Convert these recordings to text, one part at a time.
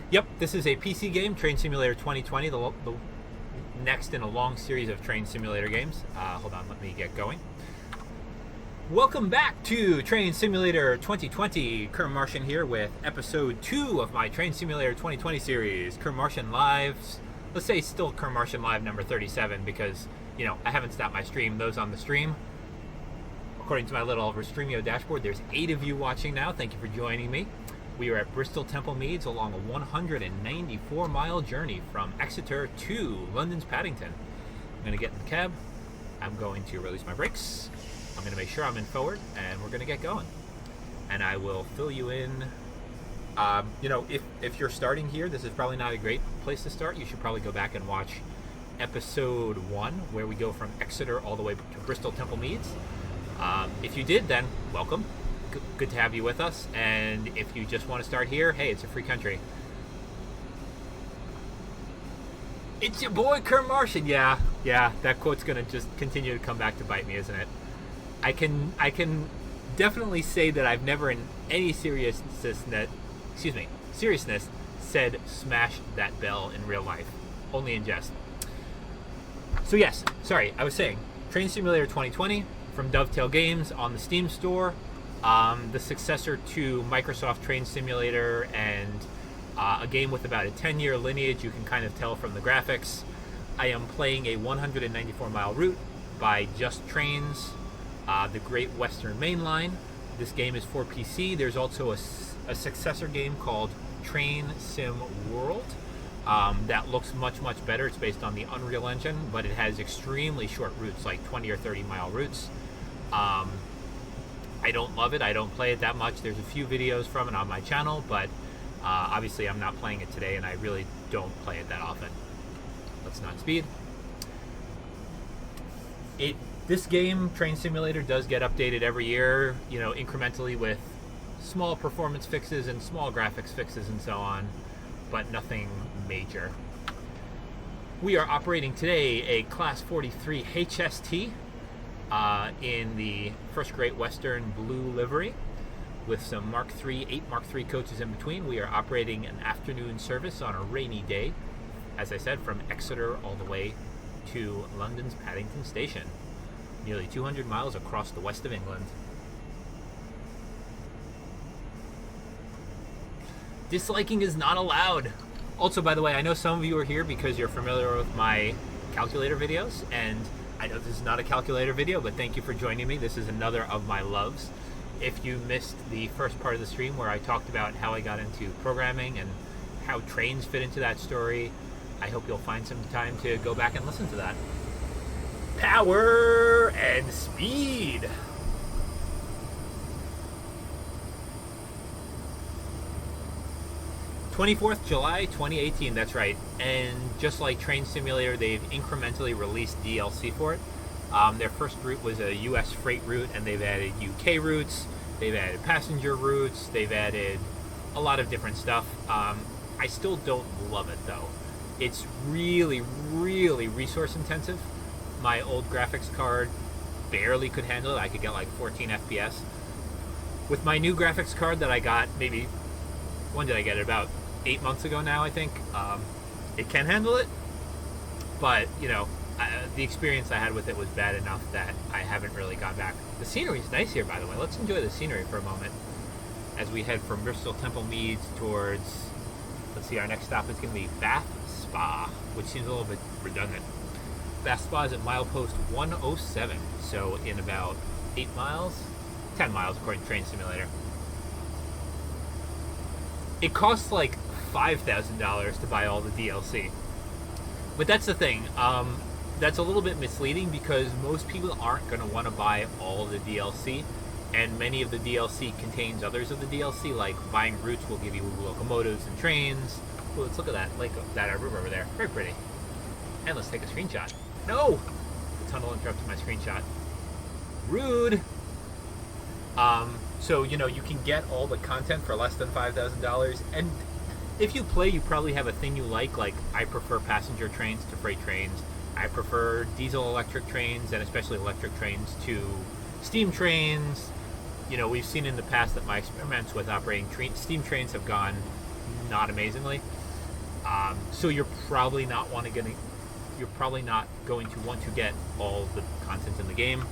Yep, this is a PC game, Train Simulator 2020, the next in a long series of train simulator games. Hold on, let me get going. Welcome back to Train Simulator 2020. KermMartian here with episode 2 of my Train Simulator 2020 series. KermMartian Lives, let's say still KermMartian Live number 37 because, I haven't stopped my stream. Those on the stream, according to my little Restreamio dashboard, there's 8 of you watching now. Thank you for joining me. We are at Bristol Temple Meads along a 194-mile journey from Exeter to London's Paddington. I'm going to get in the cab. I'm going to release my brakes. I'm going to make sure I'm in forward, and we're going to get going. And I will fill you in. If you're starting here, this is probably not a great place to start. You should probably go back and watch episode 1, where we go from Exeter all the way to Bristol Temple Meads. If you did, then welcome. Good to have you with us. And if you just want to start here, hey, it's a free country. It's your boy KermMartian. Yeah, that quote's gonna just continue to come back to bite me, isn't it? I can definitely say that I've never in any seriousness said smash that bell in real life, only in jest. So yes, sorry, I was saying Train Simulator 2020 from Dovetail Games on the Steam store. The successor to Microsoft Train Simulator, and a game with about a 10-year lineage. You can kind of tell from the graphics. I am playing a 194-mile route by Just Trains, the Great Western Main Line. This game is for PC. There's also a successor game called Train Sim World that looks much, much better. It's based on the Unreal Engine, but it has extremely short routes, like 20 or 30-mile routes. I don't love it. I don't play it that much. There's a few videos from it on my channel, but obviously I'm not playing it today, and I really don't play it that often. Let's not speed. This game, Train Simulator, does get updated every year, incrementally with small performance fixes and small graphics fixes and so on, but nothing major. We are operating today a Class 43 HST. In the First Great Western blue livery with some eight Mark III coaches in between. We are operating an afternoon service on a rainy day, as I said, from Exeter all the way to London's Paddington Station, nearly 200 miles across the west of England. Disliking is not allowed. Also, by the way, I know some of you are here because you're familiar with my calculator videos, and I know this is not a calculator video, but thank you for joining me. This is another of my loves. If you missed the first part of the stream where I talked about how I got into programming and how trains fit into that story, I hope you'll find some time to go back and listen to that. Power and speed. July 2018, that's right. And just like Train Simulator, they've incrementally released DLC for it. Their first route was a US freight route, and they've added UK routes, they've added passenger routes, they've added a lot of different stuff. I still don't love it, though. It's really, really resource intensive. My old graphics card barely could handle it. I could get like 14 FPS. With my new graphics card that I got, when did I get it? About 8 months ago now, I think. It can handle it, but the experience I had with it was bad enough that I haven't really gone back. The scenery is nice here, by the way. Let's enjoy the scenery for a moment as we head from Bristol Temple Meads towards, let's see, our next stop is going to be Bath Spa, which seems a little bit redundant. Bath Spa is at milepost 107, so in about 10 miles according to Train Simulator. It costs like $5,000 to buy all the DLC. But that's the thing. That's a little bit misleading because most people aren't going to want to buy all the DLC, and many of the DLC contains others of the DLC, like buying routes will give you locomotives and trains. Ooh, let's look at that lake, that river over there. Very pretty. And let's take a screenshot. No! The tunnel interrupted my screenshot. Rude! So, you can get all the content for less than $5,000, and if you play, you probably have a thing you like I prefer passenger trains to freight trains. I prefer diesel-electric trains, and especially electric trains, to steam trains. We've seen in the past that my experiments with operating steam trains have gone not amazingly. So you're probably not going to want to get all the content in the game.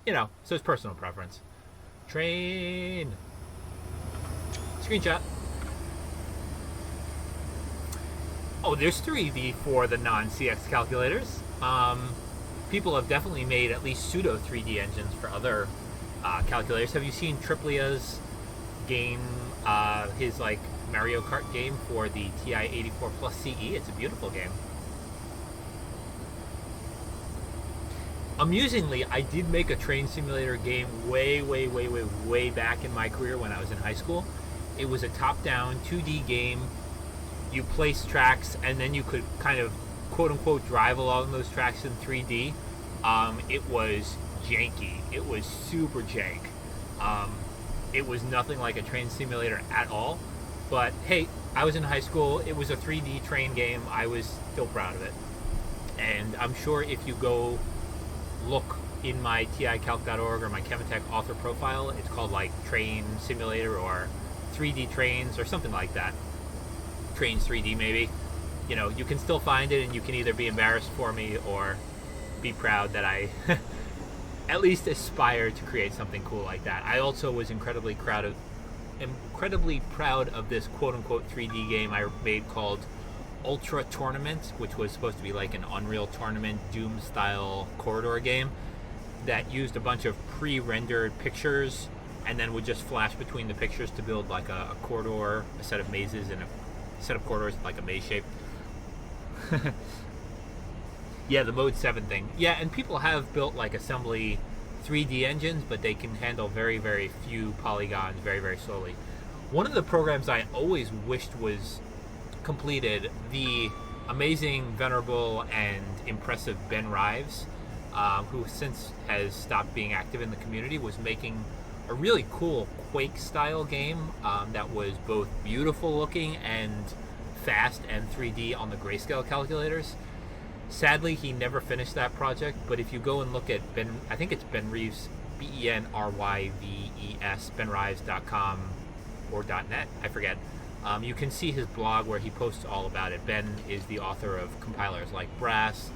So it's personal preference. Train. Screenshot. Oh, there's 3D for the non-CX calculators. People have definitely made at least pseudo 3D engines for other calculators. Have you seen Triplia's game, his like Mario Kart game for the TI-84 Plus CE? It's a beautiful game. Amusingly, I did make a train simulator game way back in my career when I was in high school. It was a top-down 2D game. You place tracks, and then you could kind of quote-unquote drive along those tracks in 3D. It was janky. It was super jank. It was nothing like a train simulator at all. But hey, I was in high school. It was a 3D train game. I was still proud of it. And I'm sure if you go look in my ticalc.org or my Chematech author profile, it's called like Train Simulator or 3D Trains or something like that. Trains 3D maybe. You can still find it, and you can either be embarrassed for me or be proud that I at least aspire to create something cool like that. I also was incredibly proud of this quote-unquote 3D game I made called Ultra Tournament, which was supposed to be like an Unreal Tournament Doom-style corridor game that used a bunch of pre-rendered pictures and then would just flash between the pictures to build like a corridor, a set of mazes, and a set of corridors like a maze shape. Yeah, the Mode 7 thing. Yeah, and people have built like assembly 3D engines, but they can handle very few polygons very slowly. One of the programs I always wished was completed, the amazing, venerable, and impressive Ben Rives, who since has stopped being active in the community, was making a really cool Quake-style game that was both beautiful looking and fast and 3D on the grayscale calculators. Sadly, he never finished that project, but if you go and look at I think it's Ben Rives, BenRyves, benrives.com or .net, I forget. You can see his blog where he posts all about it. Ben is the author of compilers like Brass.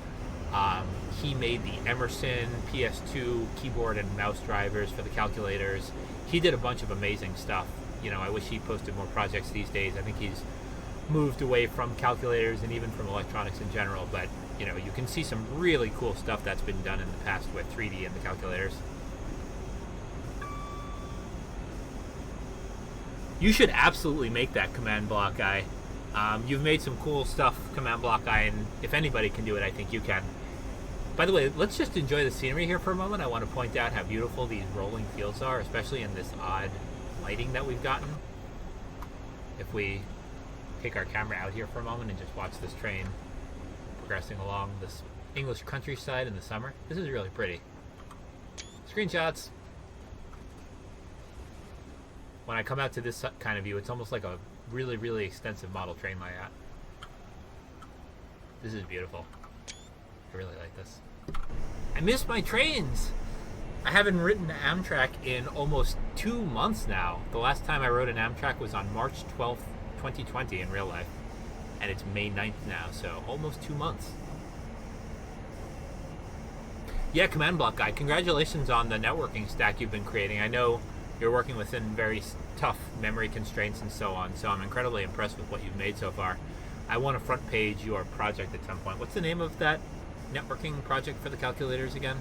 He made the Emerson PS2 keyboard and mouse drivers for the calculators. He did a bunch of amazing stuff. I wish he posted more projects these days. I think he's moved away from calculators and even from electronics in general, but you can see some really cool stuff that's been done in the past with 3D and the calculators. You should absolutely make that command block guy. You've made some cool stuff, command block guy, and if anybody can do it, I think you can. By the way, let's just enjoy the scenery here for a moment. I want to point out how beautiful these rolling fields are, especially in this odd lighting that we've gotten. If we take our camera out here for a moment and just watch this train progressing along this English countryside in the summer. This is really pretty. Screenshots. When I come out to this kind of view, it's almost like a really extensive model train layout. This is beautiful. I really like this. I miss my trains! I haven't ridden Amtrak in almost 2 months now. The last time I rode an Amtrak was on March 12th, 2020 in real life. And it's May 9th now, so almost 2 months. Yeah, command block guy, congratulations on the networking stack you've been creating. I know you're working within very tough memory constraints and so on, so I'm incredibly impressed with what you've made so far. I want to front page your project at some point. What's the name of that networking project for the calculators again?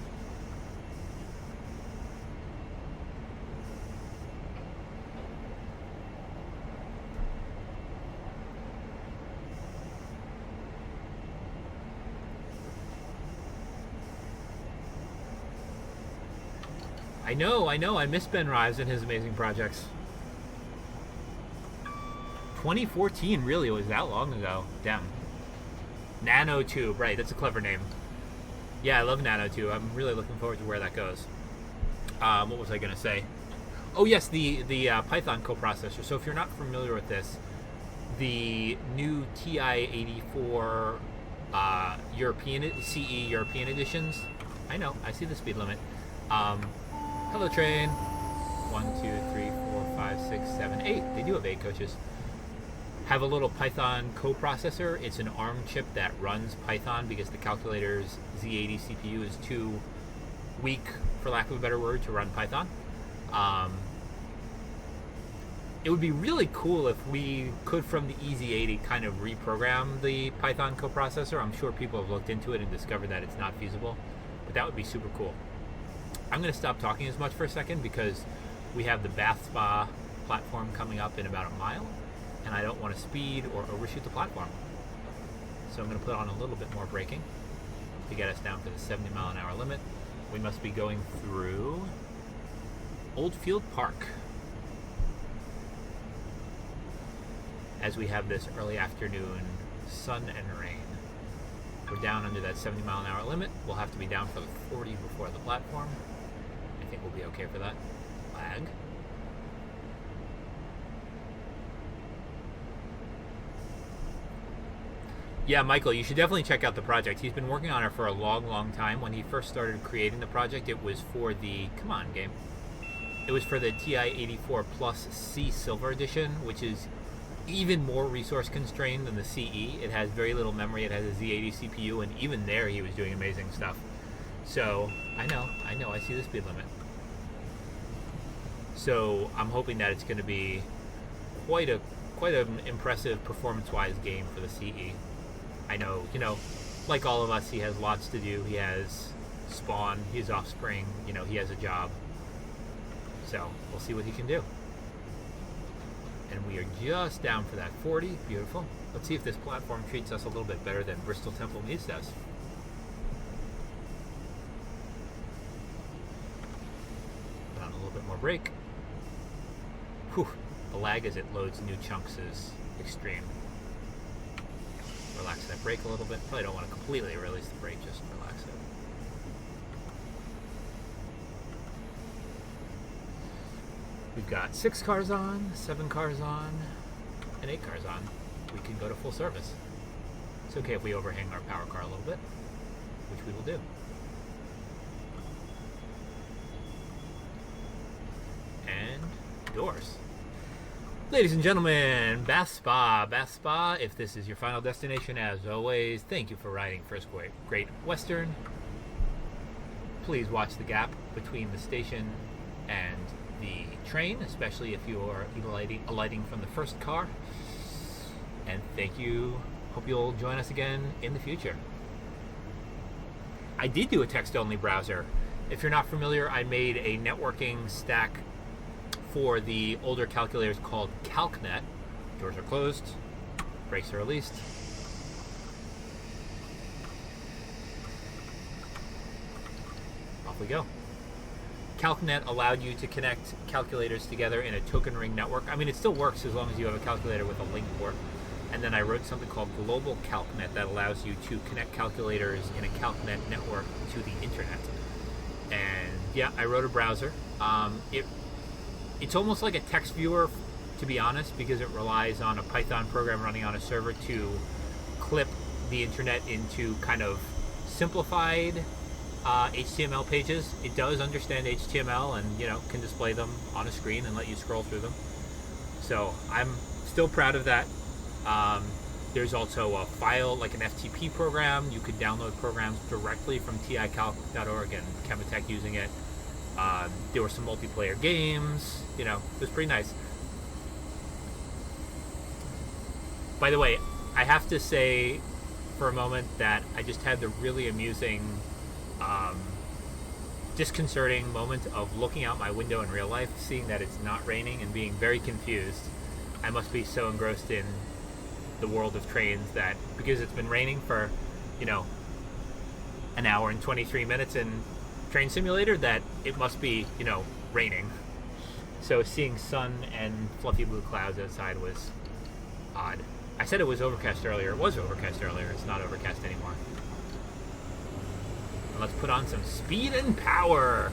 I know, I miss Ben Rives and his amazing projects. 2014 really was that long ago. Damn. Nanotube, right, that's a clever name. Yeah, I love Nanotube. I'm really looking forward to where that goes. What was I going to say? Oh yes, the Python coprocessor. So if you're not familiar with this, the new TI-84 CE European editions. I know, I see the speed limit. Hello train. 1, 2, 3, 4, 5, 6, 7, 8. They do have 8 coaches. have a little Python coprocessor. It's an ARM chip that runs Python because the calculator's Z80 CPU is too weak, for lack of a better word, to run Python. It would be really cool if we could, from the EZ80, kind of reprogram the Python coprocessor. I'm sure people have looked into it and discovered that it's not feasible, but that would be super cool. I'm going to stop talking as much for a second because we have the Bath Spa platform coming up in about a mile, and I don't want to speed or overshoot the platform. So I'm going to put on a little bit more braking to get us down to the 70 mile an hour limit. We must be going through Oldfield Park as we have this early afternoon sun and rain. We're down under that 70 mile an hour limit. We'll have to be down for the 40 before the platform. I think we'll be okay for that. Lag. Yeah, Michael, you should definitely check out the project. He's been working on it for a long, long time. When he first started creating the project, it was for the, come on, game. It was for the TI-84 Plus C Silver Edition, which is even more resource constrained than the CE. It has very little memory. It has a Z80 CPU, and even there he was doing amazing stuff. So, I know, I see the speed limit. So, I'm hoping that it's going to be quite an impressive performance-wise game for the CE. I know, like all of us, he has lots to do. He has Spawn, he has Offspring, he has a job. So, we'll see what he can do. And we are just down for that 40. Beautiful. Let's see if this platform treats us a little bit better than Bristol Temple Meads does. Put on a little bit more brake. Whew. The lag as it loads new chunks is extreme. Relax that brake a little bit. Probably don't want to completely release the brake, just relax it. We've got 6 cars on, 7 cars on, and 8 cars on. We can go to full service. It's okay if we overhang our power car a little bit, which we will do. And doors. Ladies and gentlemen, Bath Spa. Bath Spa, if this is your final destination, as always, thank you for riding First Great Western. Please watch the gap between the station and the train, especially if you're alighting from the first car. And thank you. Hope you'll join us again in the future. I did do a text-only browser. If you're not familiar, I made a networking stack for the older calculators called CalcNet. Doors are closed, brakes are released. Off we go. CalcNet allowed you to connect calculators together in a token ring network. I mean, it still works as long as you have a calculator with a link port. And then I wrote something called Global CalcNet that allows you to connect calculators in a CalcNet network to the internet. And yeah, I wrote a browser. It's almost like a text viewer, to be honest, because it relies on a Python program running on a server to clip the internet into kind of simplified HTML pages. It does understand HTML and, can display them on a screen and let you scroll through them. So I'm still proud of that. There's also a file, like an FTP program. You could download programs directly from ticalc.org and Chematech using it. There were some multiplayer games. It was pretty nice. By the way, I have to say for a moment that I just had the really amusing, disconcerting moment of looking out my window in real life, seeing that it's not raining and being very confused. I must be so engrossed in the world of trains that because it's been raining for, an hour and 23 minutes in Train Simulator, that it must be, raining. So seeing sun and fluffy blue clouds outside was odd. I said it was overcast earlier. It was overcast earlier. It's not overcast anymore. And let's put on some speed and power.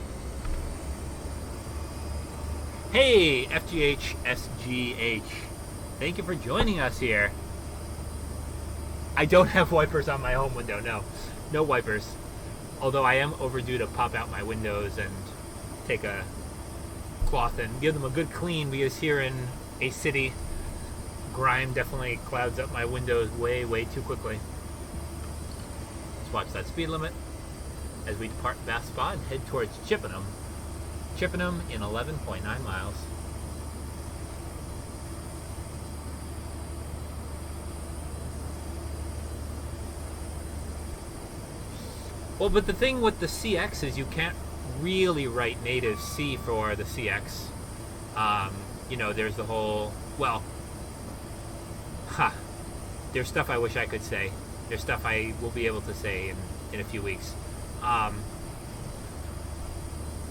Hey, FGH SGH. Thank you for joining us here. I don't have wipers on my home window, no wipers. Although I am overdue to pop out my windows and take a cloth and give them a good clean, because here in a city grime definitely clouds up my windows way, way too quickly. Let's watch that speed limit as we depart Bath Spa and head towards Chippenham. Chippenham in 11.9 miles. Well, but the thing with the CX is you can't really write native C for the CX. You know, there's the whole, well, there's stuff I wish I could say. There's stuff I will be able to say in a few weeks.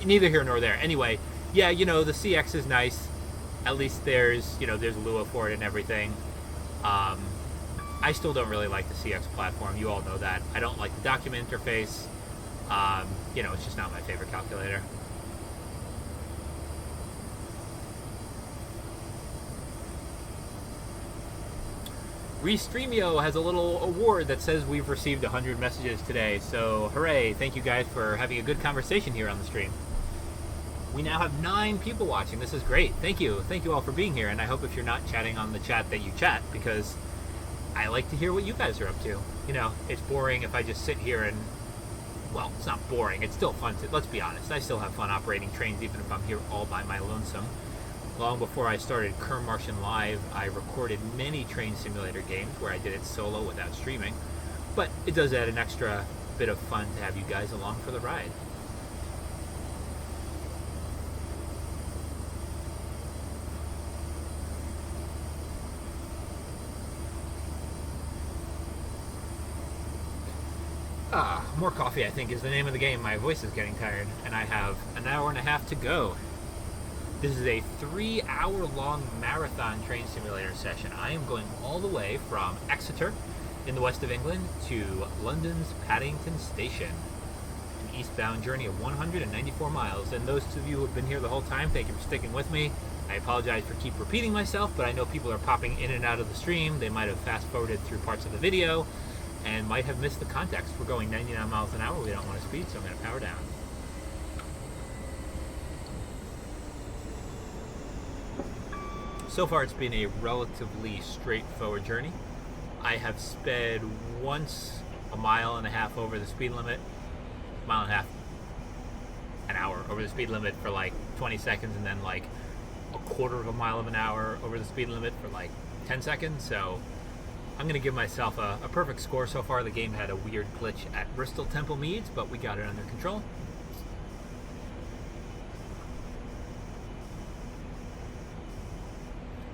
Neither here nor there. Anyway, yeah, you know, the CX is nice. At least there's, you know, there's Lua for it and everything. I still don't really like the CX platform. You all know that. I don't like the document interface. You know, it's just not my favorite calculator. Restreamio has a little award that says we've received 100 messages today. So, hooray. Thank you guys for having a good conversation here on the stream. We now have 9 people watching. This is great. Thank you. Thank you all for being here. And I hope if you're not chatting on the chat that you chat, because I like to hear what you guys are up to. You know, it's boring if I just sit here and, well, it's not boring. It's still fun to, let's be honest. I still have fun operating trains even if I'm here all by my lonesome. Long before I started KermMartian Live, I recorded many train simulator games where I did it solo without streaming. But it does add an extra bit of fun to have you guys along for the ride. More coffee, I think, is the name of the game. My voice is getting tired, and I have an hour and a half to go. This is a 3-hour-long marathon train simulator session. I am going all the way from Exeter in the west of England to London's Paddington Station. An eastbound journey of 194 miles. And those of you who have been here the whole time, thank you for sticking with me. I apologize for keep repeating myself, but I know people are popping in and out of the stream. They might have fast-forwarded through parts of the video and might have missed the context. We're going 99 miles an hour. We don't want to speed, so I'm going to power down. So far, it's been a relatively straightforward journey. I have sped once a mile and a half over the speed limit, mile and a half, an hour over the speed limit for like 20 seconds, and then like a quarter of a mile of an hour over the speed limit for like 10 seconds. So I'm going to give myself a perfect score so far. The game had a weird glitch at Bristol Temple Meads, but we got it under control.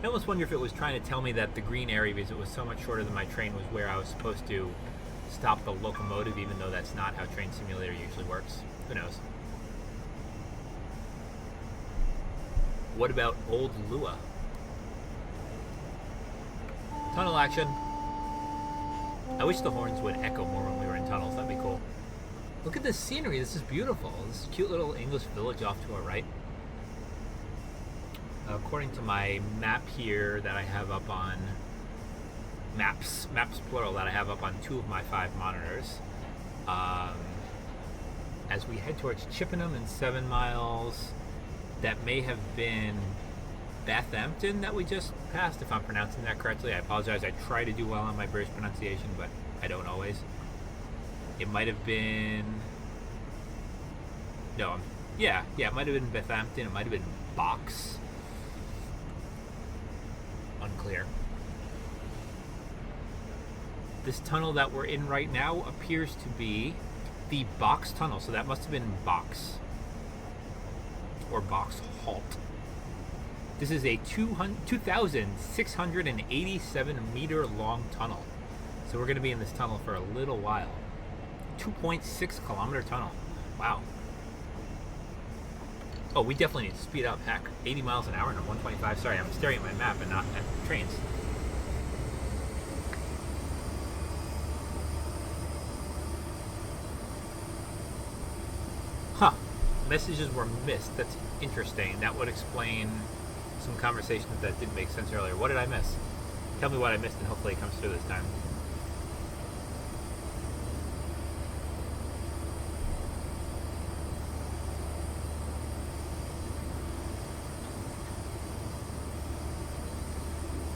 I almost wonder if it was trying to tell me that the green area, because it was so much shorter than my train, was where I was supposed to stop the locomotive, even though that's not how Train Simulator usually works. Who knows? What about Old Lua? Tunnel action. I wish the horns would echo more when we were in tunnels. That'd be cool. Look at this scenery. This is beautiful. This cute little English village off to our right. According to my map here that I have up on maps plural, that I have up on 2 of my 5 monitors, as we head towards Chippenham in 7 miles, that may have been Bathampton that we just passed, if I'm pronouncing that correctly. I apologize. I try to do well on my British pronunciation, but I don't always. It might have been, no, yeah, it might have been Bathampton. It might have been Box. Unclear. This tunnel that we're in right now appears to be the Box Tunnel, so that must have been Box or Box Halt. This is a 2,687 meter long tunnel, so we're going to be in this tunnel for a little while. 2.6 kilometer tunnel. Wow. Oh, we definitely need to speed up. Heck, 80 miles an hour and 125. Sorry, I'm staring at my map and not at the trains. Huh. Messages were missed. That's interesting. That would explain some conversations that didn't make sense earlier. What did I miss? Tell me what I missed and hopefully it comes through this time.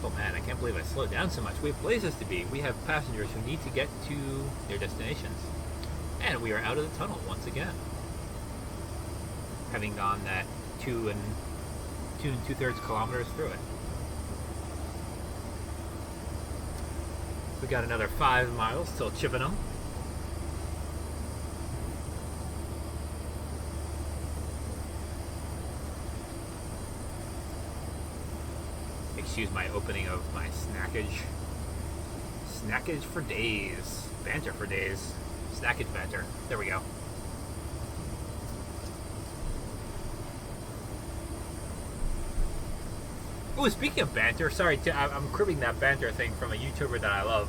Oh man, I can't believe I slowed down so much. We have places to be. We have passengers who need to get to their destinations. And we are out of the tunnel once again. Having gone that 2 2.3 kilometers through it. We got another 5 miles till Chippenham. Excuse my opening of my snackage. Snackage for days. Banter for days. Snackage banter. There we go. Oh, speaking of banter, sorry, I'm cribbing that banter thing from a YouTuber that I love,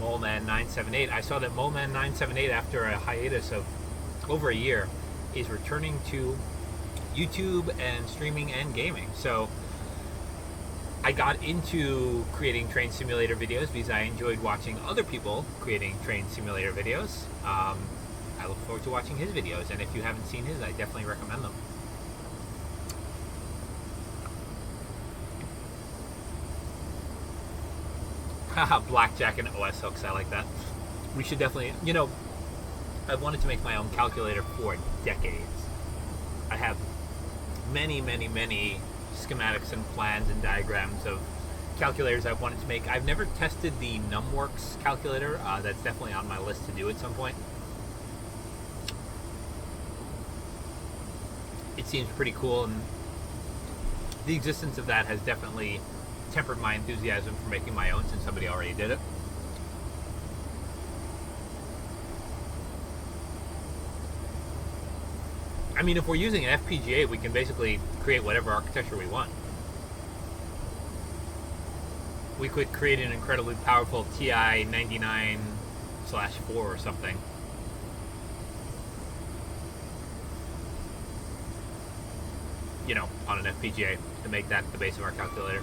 Moleman978. I saw that Moleman978, after a hiatus of over a year, is returning to YouTube and streaming and gaming. So I got into creating train simulator videos because I enjoyed watching other people creating train simulator videos. I look forward to watching his videos, and if you haven't seen his, I definitely recommend them. Haha, blackjack and OS hooks, I like that. We should definitely, you know, I've wanted to make my own calculator for decades. I have many schematics and plans and diagrams of calculators I've wanted to make. I've never tested the NumWorks calculator. That's definitely on my list to do at some point. It seems pretty cool, and the existence of that has definitely tempered my enthusiasm for making my own, since somebody already did it. I mean, if we're using an FPGA, we can basically create whatever architecture we want. We could create an incredibly powerful TI-99/4 or something. You know, on an FPGA to make that the base of our calculator.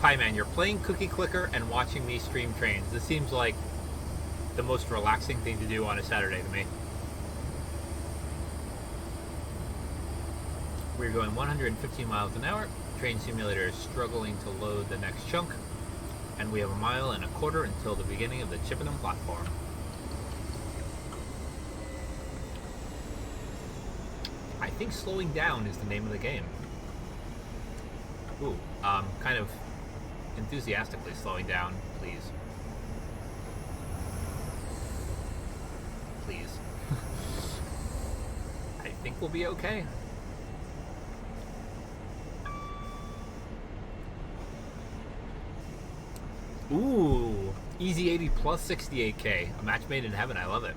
Hi man, you're playing Cookie Clicker and watching me stream trains. This seems like the most relaxing thing to do on a Saturday to me. We're going 115 miles an hour. Train simulator is struggling to load the next chunk. And we have 1.25 miles until the beginning of the Chippenham platform. I think slowing down is the name of the game. Ooh, kind of enthusiastically slowing down, please. Please. I think we'll be okay. Ooh, easy 80 plus 68k. A match made in heaven, I love it.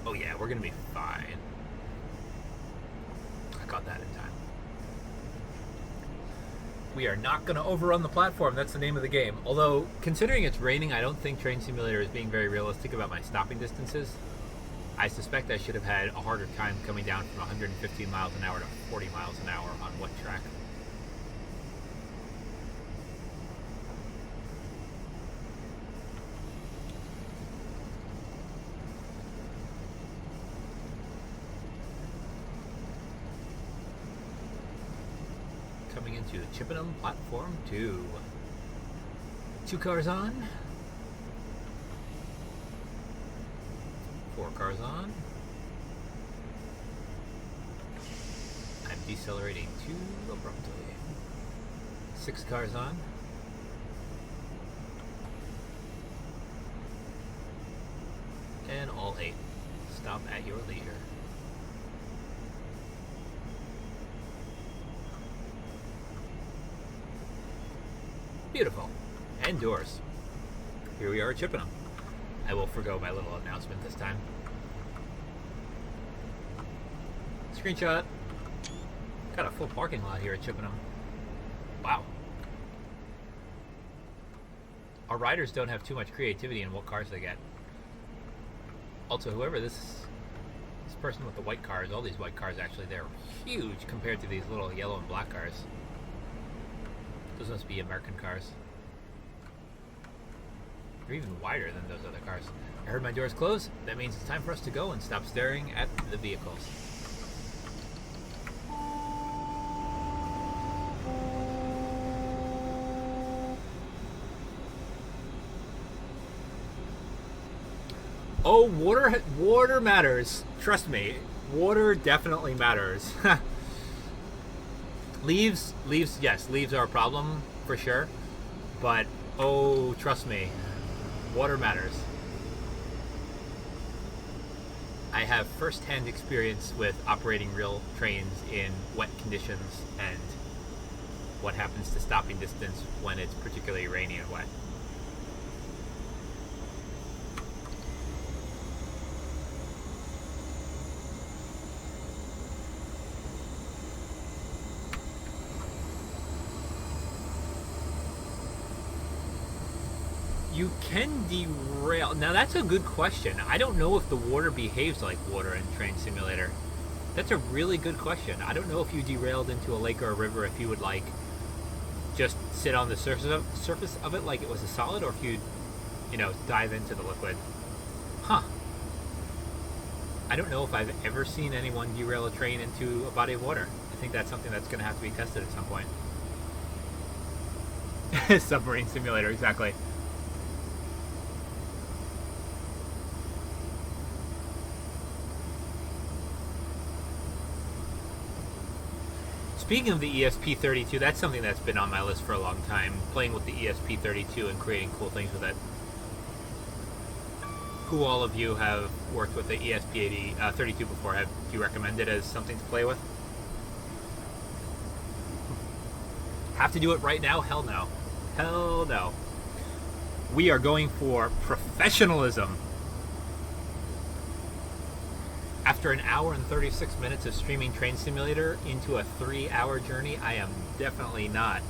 Oh yeah, we're gonna be fine. I got that in time. We are not going to overrun the platform. That's the name of the game. Although, considering it's raining, I don't think Train Simulator is being very realistic about my stopping distances. I suspect I should have had a harder time coming down from 115 miles an hour to 40 miles an hour on what track. Coming into Chippenham Platform 2. 2 cars on. 4 cars on. I'm decelerating too abruptly. 6 cars on. And all 8. Stop at your leisure. Beautiful. And doors. Here we are at Chippenham. I will forgo my little announcement this time. Screenshot. Got a full parking lot here at Chippenham. Wow. Our riders don't have too much creativity in what cars they get. Also, whoever this person with the white cars, all these white cars actually, they're huge compared to these little yellow and black cars. Those must be American cars. They're even wider than those other cars. I heard my doors close. That means it's time for us to go and stop staring at the vehicles. Oh, water matters. Trust me, water definitely matters. Leaves, yes, leaves are a problem for sure. But, oh, trust me, water matters. I have first-hand experience with operating real trains in wet conditions and what happens to stopping distance when it's particularly rainy and wet. You can derail. Now that's a good question. I don't know if the water behaves like water in Train Simulator. That's a really good question. I don't know if you derailed into a lake or a river, if you would like just sit on the surface of it like it was a solid, or if you'd, dive into the liquid. Huh. I don't know if I've ever seen anyone derail a train into a body of water. I think that's something that's going to have to be tested at some point. Submarine Simulator, exactly. Speaking of the ESP32, that's something that's been on my list for a long time, playing with the ESP32 and creating cool things with it. Who all of you have worked with the ESP32 before? Do you recommend it as something to play with? Have to do it right now? Hell no. Hell no. We are going for professionalism. After an hour and 36 minutes of streaming Train Simulator into a 3-hour journey, I am definitely not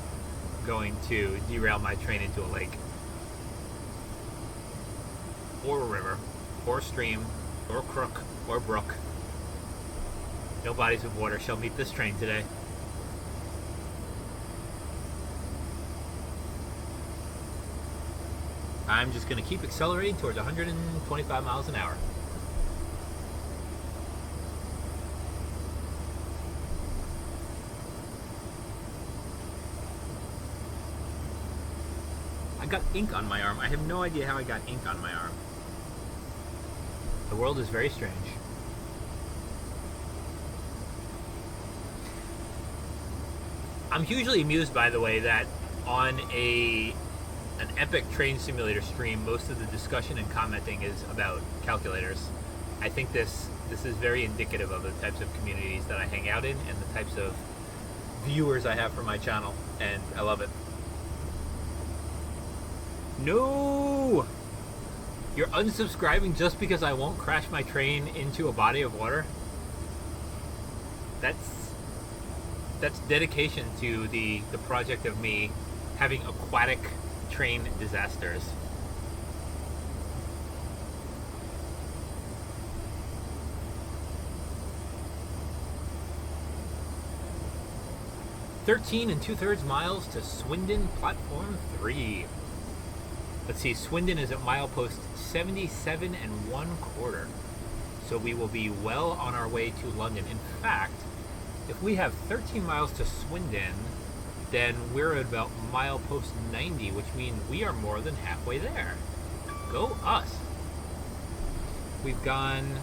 going to derail my train into a lake. Or a river. Or stream. Or crook. Or brook. No bodies of water shall meet this train today. I'm just going to keep accelerating towards 125 miles an hour. I got ink on my arm. I have no idea how I got ink on my arm. The world is very strange. I'm hugely amused, by the way, that on an epic Train Simulator stream, most of the discussion and commenting is about calculators. I think this is very indicative of the types of communities that I hang out in and the types of viewers I have for my channel, and I love it. No! You're unsubscribing just because I won't crash my train into a body of water? That's dedication to the project of me having aquatic train disasters. "13 2/3 miles to Swindon Platform 3. Let's see, Swindon is at milepost 77 1/4. So we will be well on our way to London. In fact, if we have 13 miles to Swindon, then we're at about milepost 90, which means we are more than halfway there. Go us. We've gone,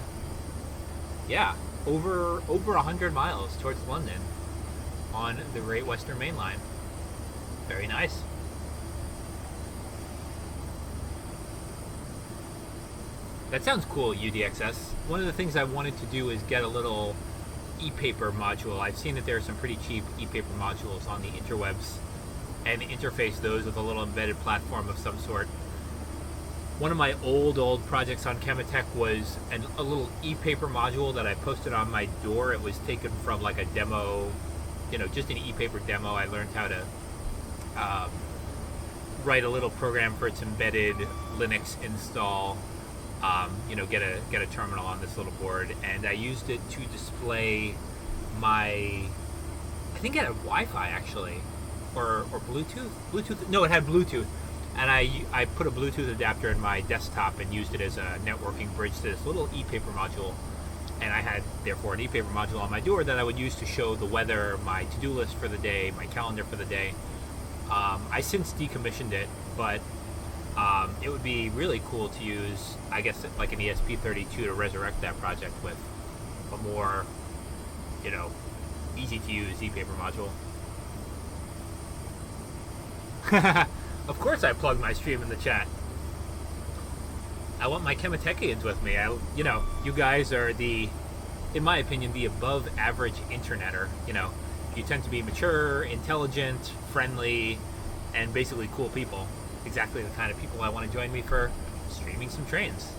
over 100 miles towards London on the Great Western Main Line. Very nice. That sounds cool, UDXS. One of the things I wanted to do is get a little e-paper module. I've seen that there are some pretty cheap e-paper modules on the interwebs, and interface those with a little embedded platform of some sort. One of my old projects on Chematech was a little e-paper module that I posted on my door. It was taken from like a demo, just an e-paper demo. I learned how to write a little program for its embedded Linux install. Get a terminal on this little board, and I used it to display I think it had Wi-Fi actually, or Bluetooth. No, it had Bluetooth. and I put a Bluetooth adapter in my desktop and used it as a networking bridge to this little e-paper module. And I had, therefore, an e-paper module on my door that I would use to show the weather, my to-do list for the day, my calendar for the day. I since decommissioned it, but it would be really cool to use, I guess, like an ESP32 to resurrect that project with a more, easy-to-use e-paper module. Of course I plugged my stream in the chat. I want my Chemitechians with me. You guys are in my opinion, the above average interneter. You tend to be mature, intelligent, friendly, and basically cool people. Exactly the kind of people I want to join me for streaming some trains.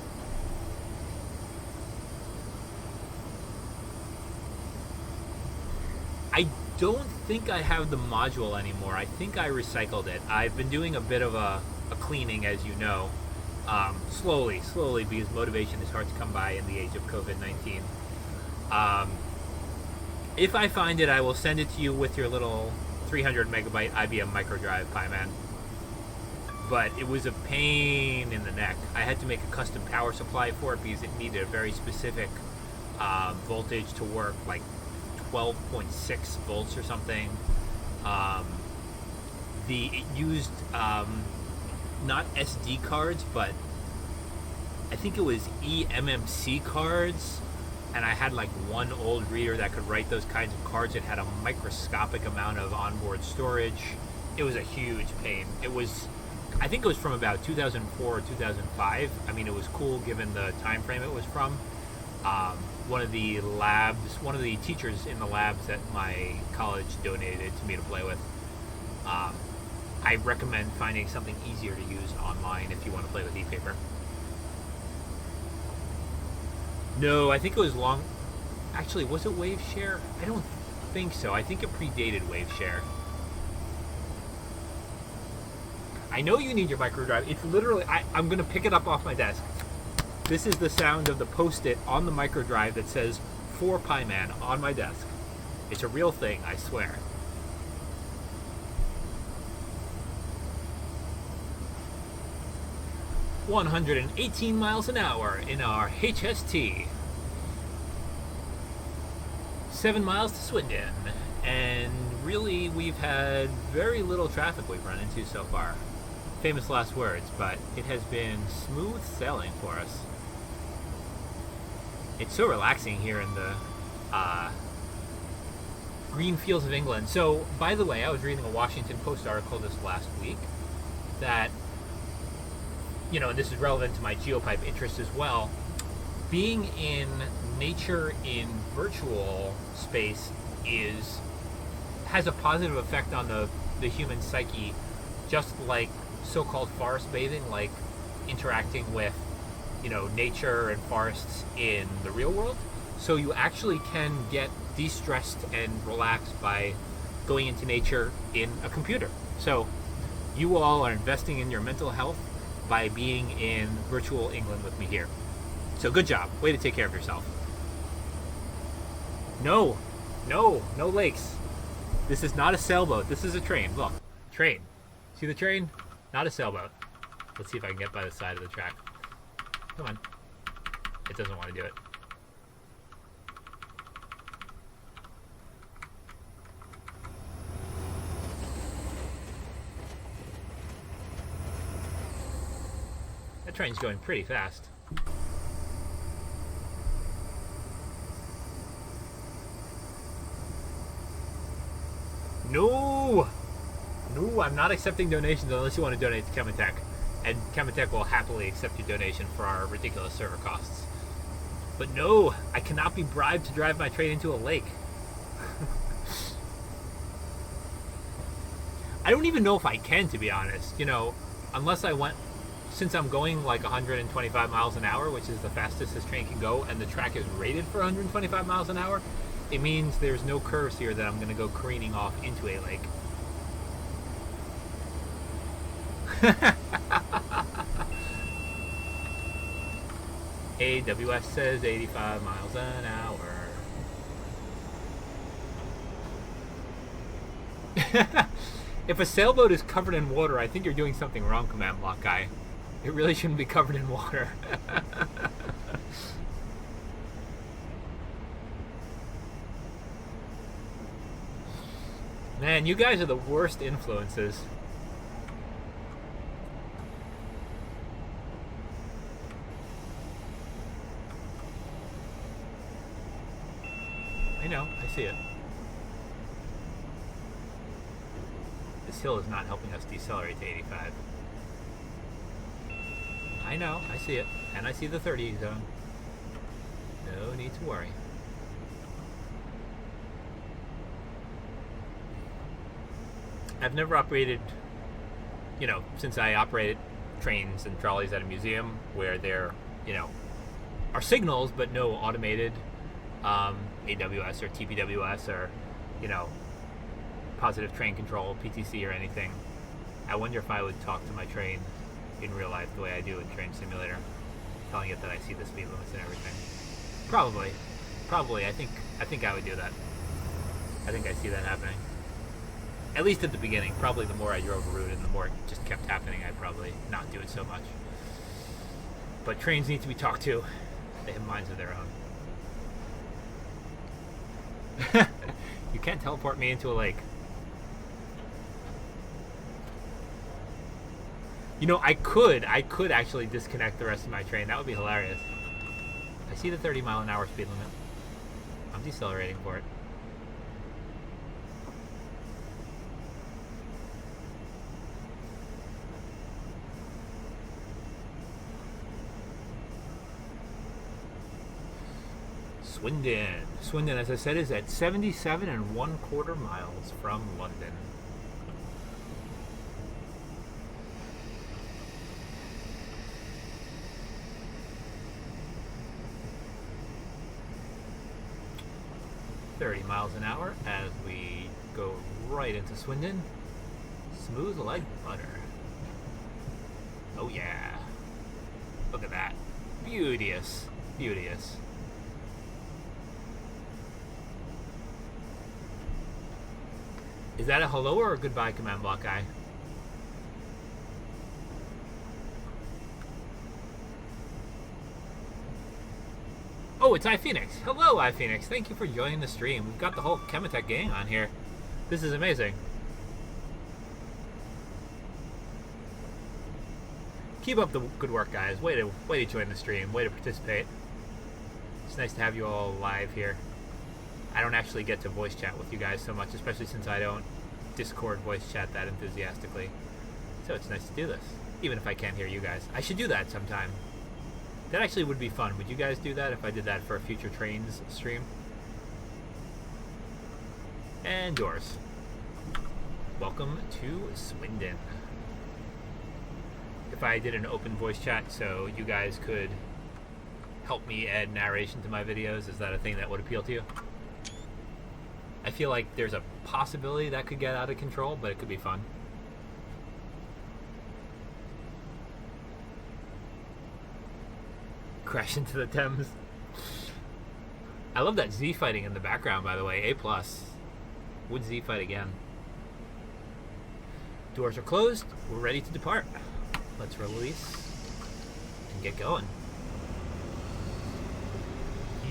I don't think I have the module anymore. I think I recycled it. I've been doing a bit of a cleaning, as you know. Slowly, because motivation is hard to come by in the age of COVID-19. If I find it, I will send it to you with your little 300 megabyte IBM microdrive, Pieman. But it was a pain in the neck. I had to make a custom power supply for it because it needed a very specific voltage to work, like 12.6 volts or something. It used not SD cards, but I think it was eMMC cards, and I had like one old reader that could write those kinds of cards. It had a microscopic amount of onboard storage. It was a huge pain. I think it was from about 2004 or 2005. I mean, it was cool given the time frame it was from. One of the teachers in the labs at my college donated to me to play with. I recommend finding something easier to use online if you want to play with e-paper. No, I think it was long. Actually, was it WaveShare? I don't think so. I think it predated WaveShare. I know you need your microdrive. It's literally, I'm going to pick it up off my desk. This is the sound of the post-it on the microdrive that says, "For Pieman" on my desk. It's a real thing, I swear. "118 miles an hour in our HST. 7 miles to Swindon." And really, we've had very little traffic we've run into so far. Famous last words, but it has been smooth sailing for us. It's so relaxing here in the green fields of England. So, by the way, I was reading a Washington Post article this last week that, and this is relevant to my geopipe interest as well, being in nature in virtual space has a positive effect on the human psyche, just like so-called forest bathing, like interacting with nature and forests in the real world. So you actually can get de-stressed and relaxed by going into nature in a computer. So you all are investing in your mental health by being in virtual England with me here. So good job. Way to take care of yourself. No lakes. This is not a sailboat. This is a train. Look, train. See the train? Not a sailboat. Let's see if I can get by the side of the track. Come on. It doesn't want to do it. That train's going pretty fast. No, I'm not accepting donations unless you want to donate to Chemitech. And Chemitech will happily accept your donation for our ridiculous server costs. But no, I cannot be bribed to drive my train into a lake. I don't even know if I can, to be honest. Unless since I'm going like 125 miles an hour, which is the fastest this train can go, and the track is rated for 125 miles an hour, it means there's no curves here that I'm going to go careening off into a lake. AWS says 85 miles an hour. If a sailboat is covered in water, I think you're doing something wrong, Command Block guy. It really shouldn't be covered in water. Man, you guys are the worst influences. I know, I see it. This hill is not helping us decelerate to 85. I know, I see it. And I see the 30 zone. No need to worry. I've never operated, you know, since I operated trains and trolleys at a museum where there, you know, are signals but no automated AWS or TPWS or, you know, positive train control, PTC or anything. I wonder if I would talk to my train in real life the way I do in Train Simulator, telling it that I see the speed limits and everything. Probably. I think I would do that. I think I see that happening. At least at the beginning. Probably the more I drove a route and the more it just kept happening, I'd probably not do it so much. But trains need to be talked to. They have minds of their own. You can't teleport me into a lake. You know, I could actually disconnect the rest of my train. That would be hilarious. I see the 30-mile-an-hour speed limit. I'm decelerating for it. Swindon, as I said, is at 77 1/4 miles from London. .30 miles an hour as we go right into Swindon. Smooth like butter. Oh yeah. Look at that. Beauteous. Beauteous. Is that a hello or a goodbye, Command Block guy? Oh, it's iPhoenix. Hello, iPhoenix. Thank you for joining the stream. We've got the whole Chematech gang on here. This is amazing. Keep up the good work, guys. Way to join the stream. Way to participate. It's nice to have you all live here. I don't actually get to voice chat with you guys so much, especially since I don't Discord voice chat that enthusiastically. So it's nice to do this, even if I can't hear you guys. I should do that sometime. That actually would be fun. Would you guys do that if I did that for a future trains stream? And doors. Welcome to Swindon. If I did an open voice chat so you guys could help me add narration to my videos, is that a thing that would appeal to you? I feel like there's a possibility that could get out of control, but it could be fun. Crash into the Thames. I love that Z fighting in the background, by the way. A+. Would Z fight again. Doors are closed. We're ready to depart. Let's release and get going.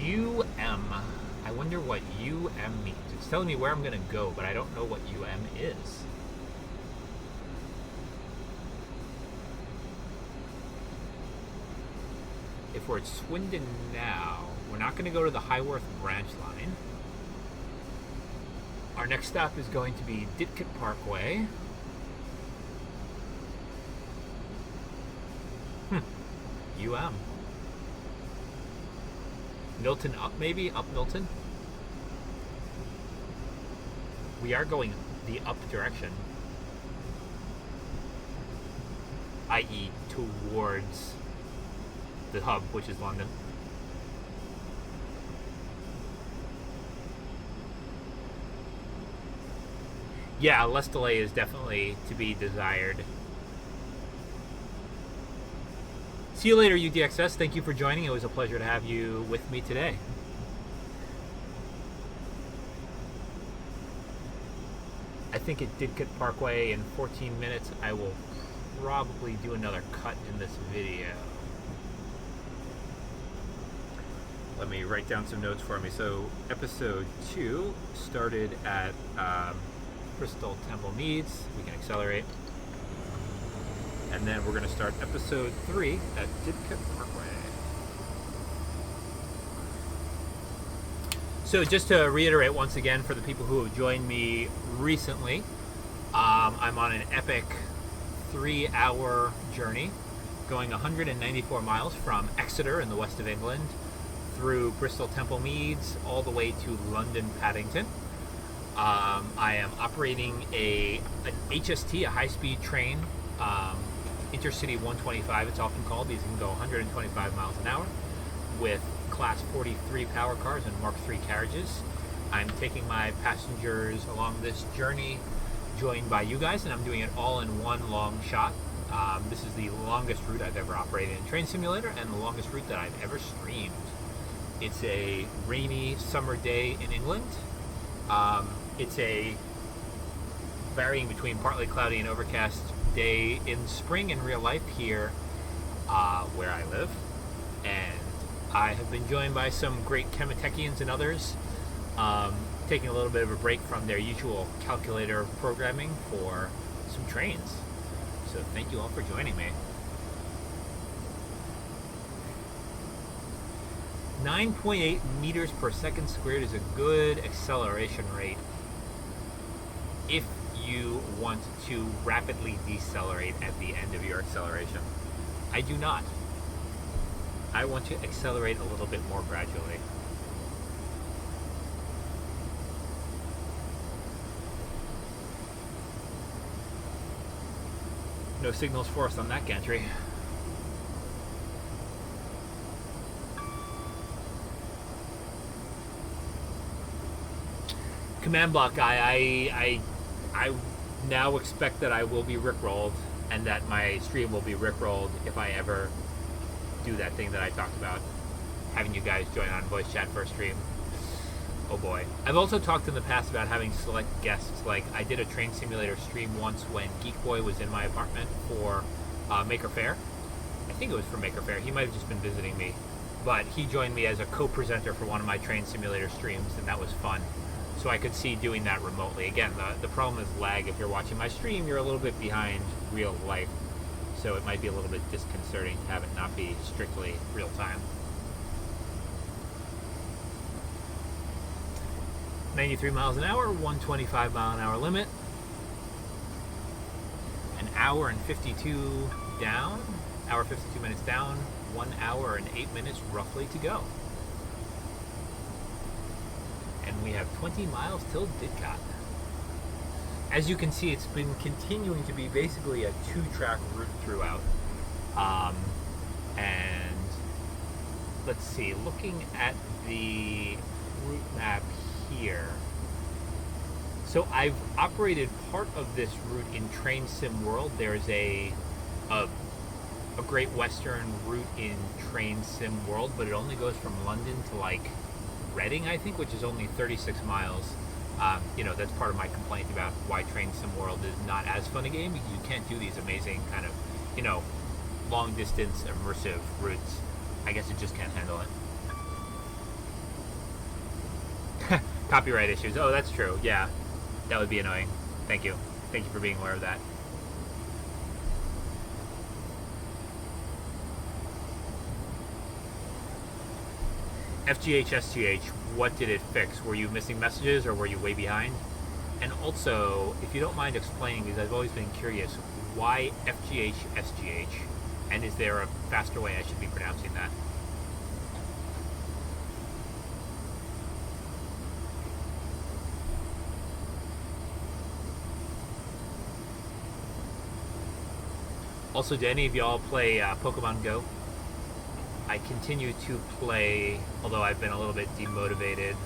UM. I wonder what UM means. It's telling me where I'm going to go, but I don't know what UM is. If we're at Swindon now, we're not going to go to the Highworth branch line. Our next stop is going to be Didcot Parkway. UM. Milton up, maybe? Up Milton? We are going the up direction. I.e. towards the hub, which is London. Yeah, less delay is definitely to be desired. See you later, UDXS. Thank you for joining. It was a pleasure to have you with me today. I think at Didcot Parkway in 14 minutes I will probably do another cut in this video. Let me write down some notes for me. So episode 2 started at Bristol Temple Meads. We can accelerate. And then we're going to start episode 3 at Didcot Parkway. So just to reiterate once again for the people who have joined me recently, I'm on an epic 3-hour journey going 194 miles from Exeter in the west of England through Bristol Temple Meads all the way to London Paddington. I am operating an HST, a high-speed train, Intercity 125 it's often called. These can go 125 miles an hour with Class 43 power cars and Mark III carriages. I'm taking my passengers along this journey, joined by you guys, and I'm doing it all in one long shot. This is the longest route I've ever operated in Train Simulator and the longest route that I've ever streamed. It's a rainy summer day in England. It's a varying between partly cloudy and overcast day in spring in real life here where I live. And I have been joined by some great KermMartians and others, taking a little bit of a break from their usual calculator programming for some trains. So thank you all for joining me. 9.8 meters per second squared is a good acceleration rate if you want to rapidly decelerate at the end of your acceleration. I do not. I want to accelerate a little bit more gradually. No signals for us on that gantry. Command block guy, I now expect that I will be rickrolled and that my stream will be rickrolled if I ever do that thing that I talked about, having you guys join on voice chat for a stream. Oh boy. I've also talked in the past about having select guests. Like I did a Train Simulator stream once when Geek Boy was in my apartment for Maker Faire. I think it was for Maker Faire. He might have just been visiting me, but he joined me as a co-presenter for one of my Train Simulator streams, and that was fun. So I could see doing that remotely. Again, the problem is lag. If you're watching my stream, you're a little bit behind real life. So it might be a little bit disconcerting to have it not be strictly real time. 93 miles an hour, 125 mile an hour limit. An hour and 52 down, hour 52 minutes down, 1 hour and 8 minutes roughly to go. And we have 20 miles till Didcot. As you can see, it's been continuing to be basically a 2-track route throughout. And let's see, looking at the route map here. So I've operated part of this route in Train Sim World. There's a Great Western route in Train Sim World, but it only goes from London to like Reading, I think, which is only 36 miles. That's part of my complaint about why Train Sim World is not as fun a game, because you can't do these amazing kind of, long distance immersive routes. I guess it just can't handle it. Copyright issues. Oh, that's true. Yeah, that would be annoying. Thank you. Thank you for being aware of that. FGH, SGH, what did it fix? Were you missing messages or were you way behind? And also, if you don't mind explaining, because I've always been curious, why FGH, SGH? And is there a faster way I should be pronouncing that? Also, do any of y'all play Pokemon Go? I continue to play, although I've been a little bit demotivated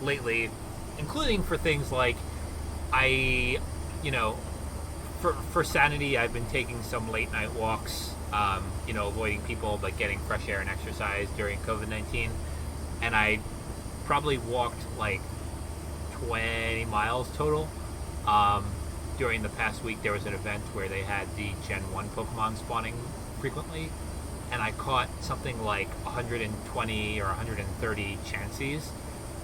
lately, including for things like for sanity, I've been taking some late night walks, avoiding people but getting fresh air and exercise during COVID-19. And I probably walked like 20 miles total Um, During the past week, there was an event where they had the Gen 1 Pokemon spawning frequently, and I caught something like 120 or 130 Chanseys,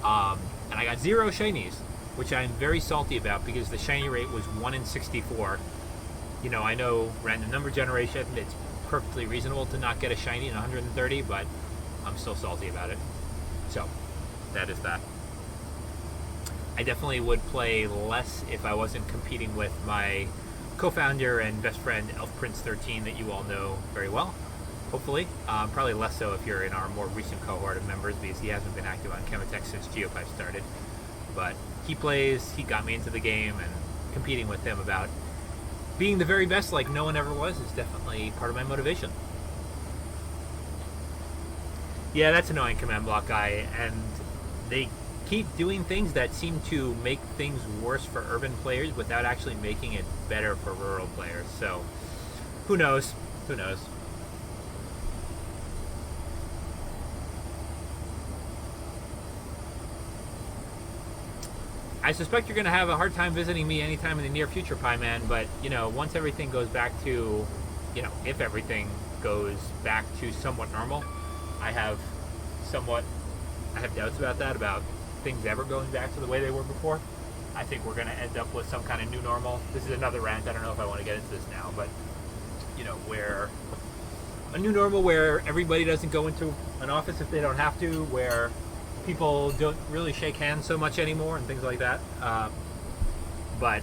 and I got 0 shinies, which I'm very salty about because the shiny rate was 1 in 64. You know, I know random number generation, it's perfectly reasonable to not get a shiny in 130, but I'm still salty about it. So, that is that. I definitely would play less if I wasn't competing with my co-founder and best friend, Elf Prince 13, that you all know very well, hopefully. Probably less so if you're in our more recent cohort of members, because he hasn't been active on Chematech since Geopipe started. But he plays, he got me into the game, and competing with him about being the very best like no one ever was is definitely part of my motivation. Yeah, that's annoying, Command Block Guy, and they keep doing things that seem to make things worse for urban players without actually making it better for rural players. So, who knows? Who knows? I suspect you're going to have a hard time visiting me anytime in the near future, Pie Man, but, you know, once everything goes back to, you know, if everything goes back to somewhat normal, I have doubts about that, about things ever going back to the way they were before. I think we're going to end up with some kind of new normal. This is another rant. I don't know if I want to get into this now, but, you know, where a new normal where everybody doesn't go into an office if they don't have to, where people don't really shake hands so much anymore and things like that. But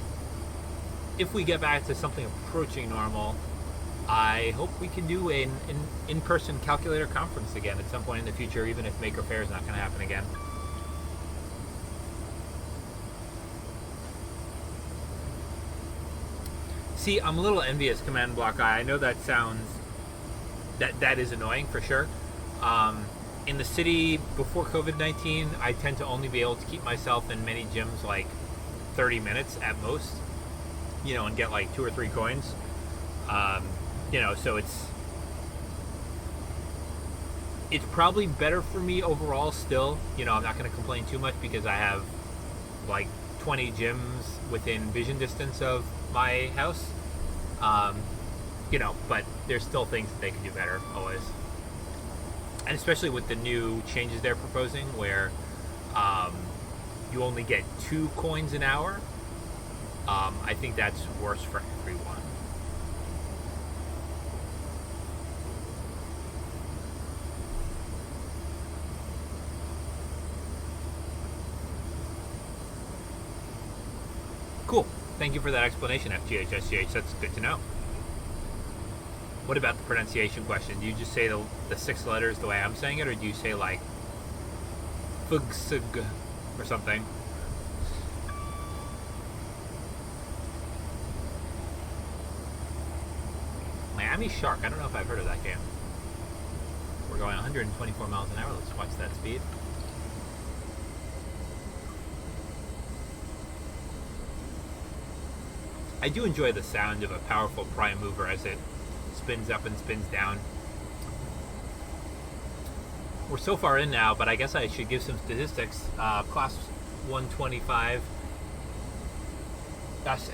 if we get back to something approaching normal, I hope we can do an in-person calculator conference again at some point in the future, even if Maker Faire is not going to happen again. See, I'm a little envious, Command Block Guy. I know that sounds... That is annoying, for sure. In the city, before COVID-19, I tend to only be able to keep myself in many gyms like 30 minutes at most, you know, and get like 2 or 3 coins. You know, so it's probably better for me overall still. You know, I'm not going to complain too much because I have like 20 gyms within vision distance of my house. You know, but there's still things that they can do better, always. And especially with the new changes they're proposing, where you only get 2 coins an hour, I think that's worse for everyone. Cool. Thank you for that explanation, FGHSGH. That's good to know. What about the pronunciation question? Do you just say the 6 letters the way I'm saying it, or do you say like fugsug or something? Miami Shark. I don't know if I've heard of that game. We're going 124 miles an hour. Let's watch that speed. I do enjoy the sound of a powerful prime mover as it spins up and spins down. We're so far in now, but I guess I should give some statistics. Class 125,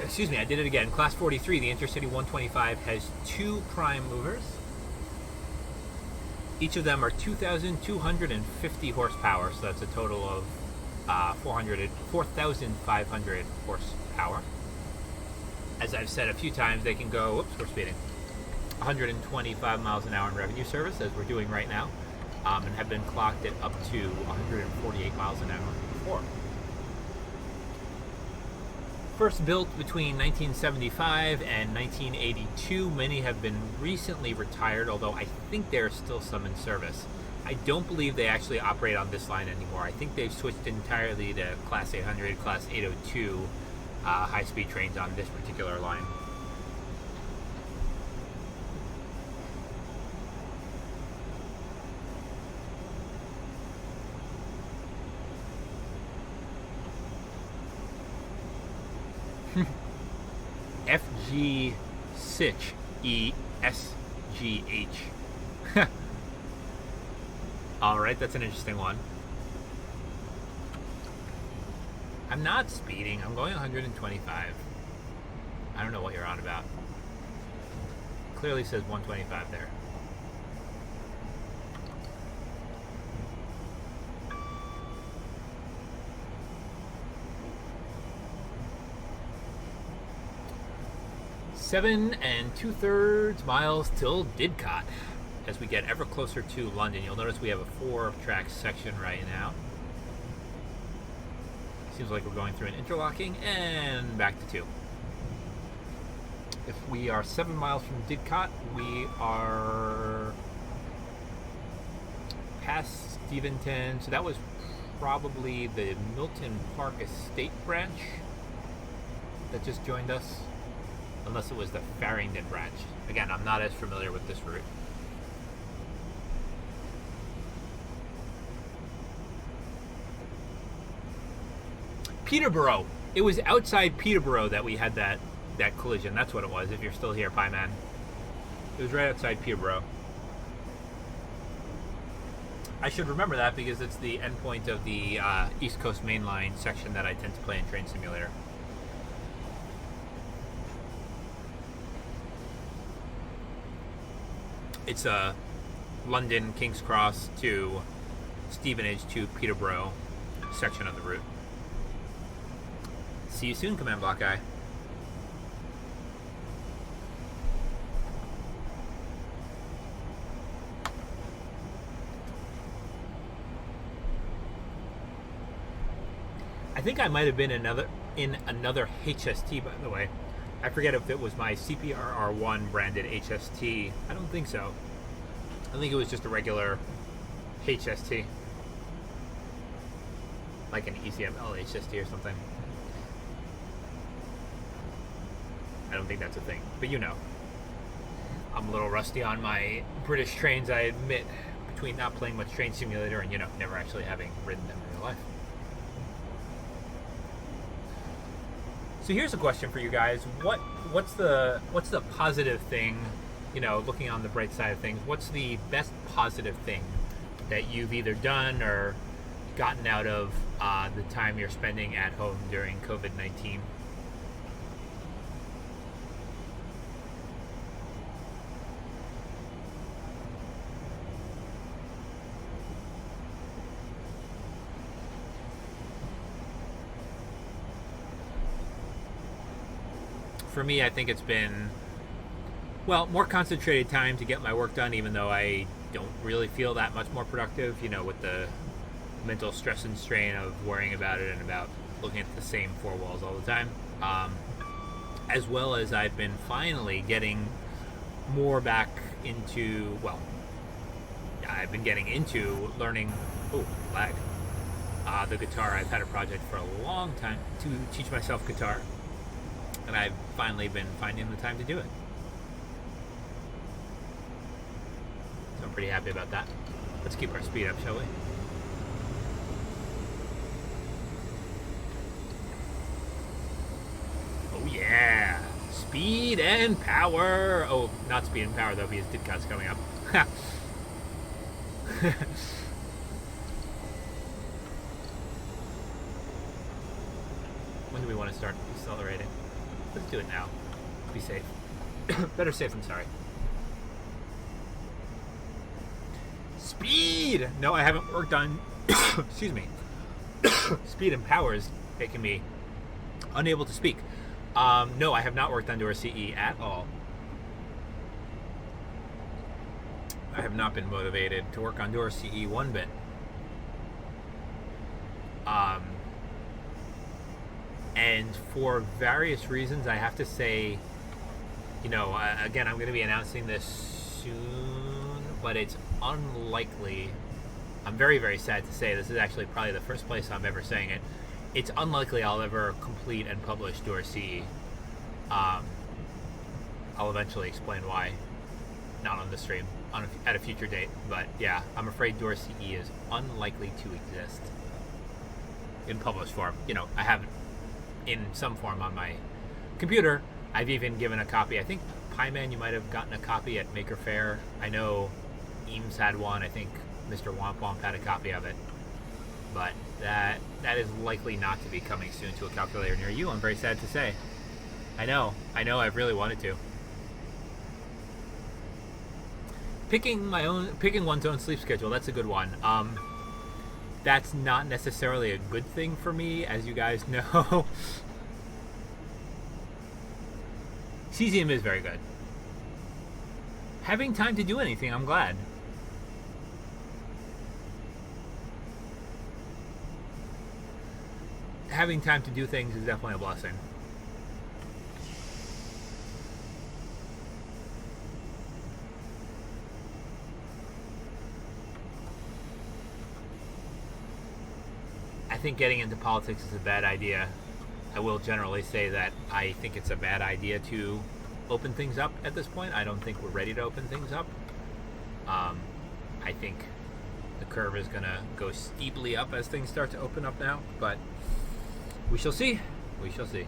excuse me, I did it again. Class 43, the Intercity 125, has 2 prime movers. Each of them are 2,250 horsepower, so that's a total of 4,500 horsepower. As I've said a few times, they can go, whoops, we're speeding, 125 miles an hour in revenue service, as we're doing right now, and have been clocked at up to 148 miles an hour before. First built between 1975 and 1982, many have been recently retired, although I think there are still some in service. I don't believe they actually operate on this line anymore. I think they've switched entirely to Class 800, Class 802 high-speed trains on this particular line. FG Sitch ESGH. Alright, that's an interesting one. I'm not speeding. I'm going 125. I don't know what you're on about. Clearly says 125 there. Seven and 2/3 miles till Didcot. As we get ever closer to London, you'll notice we have a 4-track section right now. Seems like we're going through an interlocking and back to 2. If we are 7 miles from Didcot, we are past Steventon. So that was probably the Milton Park Estate branch that just joined us. Unless it was the Farringdon branch. Again, I'm not as familiar with this route. Peterborough. It was outside Peterborough that we had that collision. That's what it was, if you're still here, Pie Man. It was right outside Peterborough. I should remember that because it's the endpoint of the East Coast Main Line section that I tend to play in Train Simulator. It's a London, King's Cross to Stevenage to Peterborough section of the route. See you soon, Command Block Guy. I think I might have been in another HST, by the way. I forget if it was my CPRR1 branded HST. I don't think so. I think it was just a regular HST. Like an ECML HST or something. I don't think that's a thing. But you know. I'm a little rusty on my British trains, I admit. Between not playing much Train Simulator and, you know, never actually having ridden them in real life. So here's a question for you guys. What's the positive thing, you know, looking on the bright side of things, what's the best positive thing that you've either done or gotten out of the time you're spending at home during COVID-19? For me, I think it's been, well, more concentrated time to get my work done, even though I don't really feel that much more productive, you know, with the mental stress and strain of worrying about it and about looking at the same 4 walls all the time. As well as I've been finally getting more back into, well, I've been getting into learning, the guitar. I've had a project for a long time to teach myself guitar. And I've finally been finding the time to do it. So I'm pretty happy about that. Let's keep our speed up, shall we? Oh yeah! Speed and power! Oh, not speed and power though, because Didcot's coming up. When do we want to start accelerating? Let's do it now. Be safe. Better safe than sorry. Speed! No, I haven't worked on... excuse me. Speed and power is making me unable to speak. No, I have not worked on Door CE at all. I have not been motivated to work on Door CE one bit. And for various reasons, I have to say, you know, again, I'm going to be announcing this soon, but it's unlikely. I'm very, very sad to say this is actually probably the first place I'm ever saying it. It's unlikely I'll ever complete and publish Door CE. I'll eventually explain why, not on the stream, at a future date. But yeah, I'm afraid Door CE is unlikely to exist in published form. You know, I haven't. In some form on my computer. I've even given a copy. I think Pie Man, you might have gotten a copy at Maker Faire. I know Eames had one. I think Mr. Womp Womp had a copy of it. But that is likely not to be coming soon to a calculator near you. I'm very sad to say. I know, I've really wanted to. Picking one's own sleep schedule, that's a good one. That's not necessarily a good thing for me, as you guys know. Cesium is very good. Having time to do anything, I'm glad. Having time to do things is definitely a blessing. I think getting into politics is a bad idea. I will generally say that I think it's a bad idea to open things up at this point. I don't think we're ready to open things up. I think the curve is going to go steeply up as things start to open up now, but we shall see. We shall see.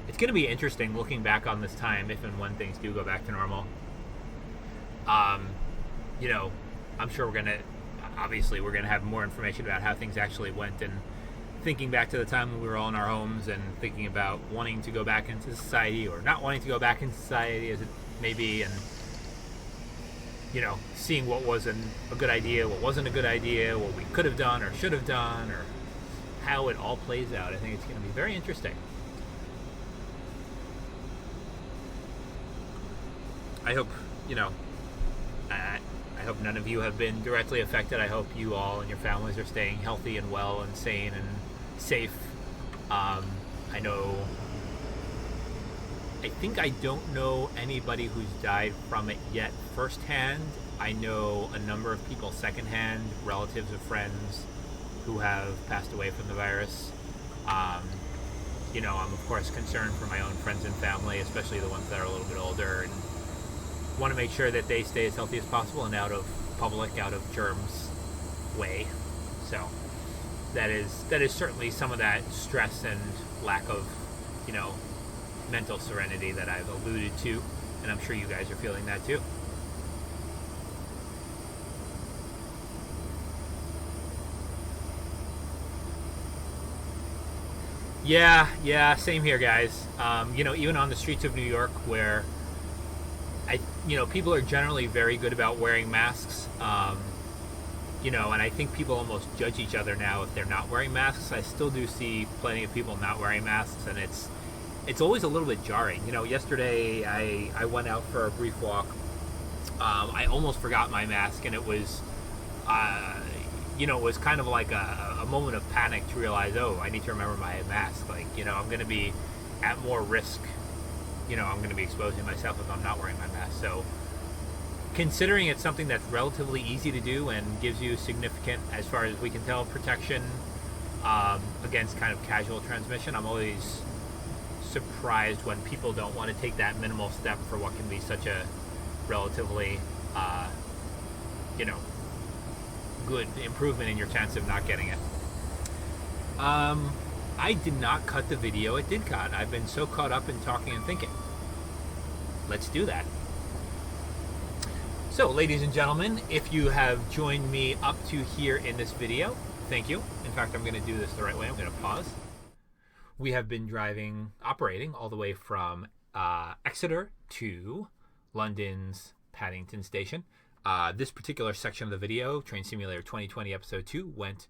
It's going to be interesting looking back on this time if and when things do go back to normal. You know, I'm sure we're going to have more information about how things actually went, and thinking back to the time when we were all in our homes and thinking about wanting to go back into society or not wanting to go back into society as it may be, and, you know, seeing what was a good idea, what wasn't a good idea, what we could have done or should have done, or how it all plays out. I think it's going to be very interesting. I hope, you know, I hope none of you have been directly affected. I hope you all and your families are staying healthy and well and sane and safe. I think I don't know anybody who's died from it yet firsthand. I know a number of people secondhand, relatives of friends who have passed away from the virus. You know, I'm of course concerned for my own friends and family, especially the ones that are a little bit older, and want to make sure that they stay as healthy as possible and out of germs way. So that is certainly some of that stress and lack of, you know, mental serenity that I've alluded to, and I'm sure you guys are feeling that too. Yeah, same here, guys. You know, even on the streets of New York, where people are generally very good about wearing masks. You know, and I think people almost judge each other now if they're not wearing masks. I still do see plenty of people not wearing masks, and it's always a little bit jarring. You know, yesterday I went out for a brief walk. I almost forgot my mask, and it was, it was kind of like a moment of panic to realize, oh, I need to remember my mask. Like, you know, I'm going to be at more risk. You know, I'm going to be exposing myself if I'm not wearing my mask. So, considering it's something that's relatively easy to do and gives you significant, as far as we can tell, protection against kind of casual transmission, I'm always surprised when people don't want to take that minimal step for what can be such a relatively, good improvement in your chance of not getting it. I did not cut the video at Didcot. I've been so caught up in talking and thinking. Let's do that. So, ladies and gentlemen, if you have joined me up to here in this video, thank you. In fact, I'm going to do this the right way. I'm going to pause. We have been operating all the way from Exeter to London's Paddington station. This particular section of the video, Train Simulator 2020 Episode 2, went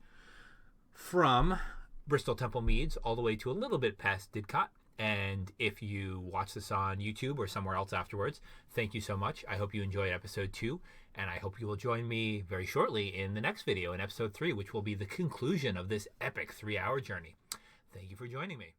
from Bristol Temple Meads all the way to a little bit past Didcot. And if you watch this on YouTube or somewhere else afterwards, thank you so much. I hope you enjoyed Episode 2, and I hope you will join me very shortly in the next video, in Episode 3, which will be the conclusion of this epic 3-hour journey. Thank you for joining me.